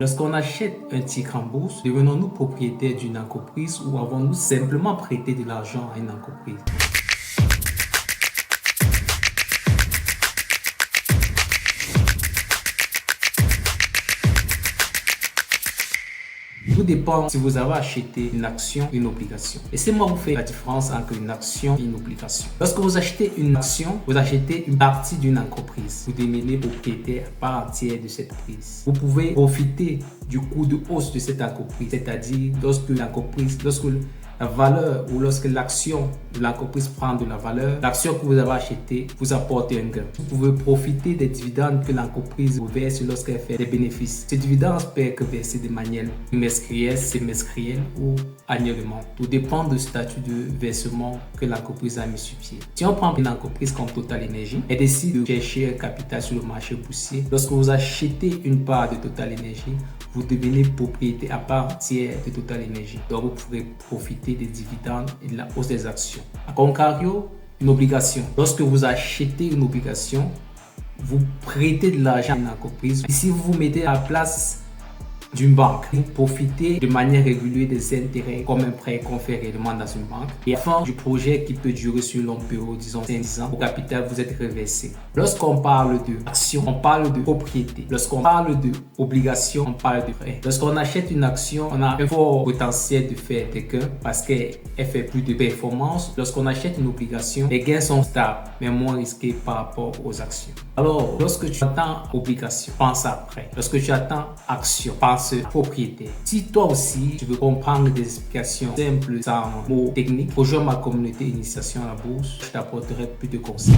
Lorsqu'on achète un titre en bourse, devenons-nous propriétaires d'une entreprise ou avons-nous simplement prêté de l'argent à une entreprise? Tout dépend si vous avez acheté une action ou une obligation. Laissez-moi vous faire la différence entre une action et une obligation. Lorsque vous achetez une action, vous achetez une partie d'une entreprise. Vous devenez propriétaire à part entière de cette entreprise. Vous pouvez profiter du cours de hausse de cette entreprise, c'est-à-dire lorsque la valeur ou lorsque l'action de l'entreprise prend de la valeur, l'action que vous avez achetée vous apporte un gain. Vous pouvez profiter des dividendes que l'entreprise vous verse lorsqu'elle fait des bénéfices. Ces dividendes peuvent être versés de manière trimestrielle, semestrielle ou annuellement. Tout dépend du statut de versement que l'entreprise a mis sur pied. Si on prend une entreprise comme Total Energy, elle décide de chercher un capital sur le marché boursier. Lorsque vous achetez une part de Total Energy, vous devenez propriétaire à part entière de Total Energy. Donc vous pourrez profiter des dividendes et de la hausse des actions. A contrario, une obligation. Lorsque vous achetez une obligation, vous prêtez de l'argent à une entreprise. Ici, vous vous mettez à la place d'une banque. Vous profitez de manière régulière des intérêts comme un prêt qu'on fait réellement dans une banque. Et à la fin du projet qui peut durer sur une longue période, disons 5-10 ans, au capital vous êtes reversé. Lorsqu'on parle d'action, on parle de propriété. Lorsqu'on parle d'obligation, on parle de prêt. Lorsqu'on achète une action, on a un fort potentiel de faire des gains parce qu'elle fait plus de performance. Lorsqu'on achète une obligation, les gains sont stables mais moins risqués par rapport aux actions. Alors, lorsque tu attends obligation, pense à prêt. Lorsque tu attends action, pense propriété. Si toi aussi tu veux comprendre des explications simples sans mots techniques, rejoins ma communauté Initiation à la bourse, je t'apporterai plus de conseils.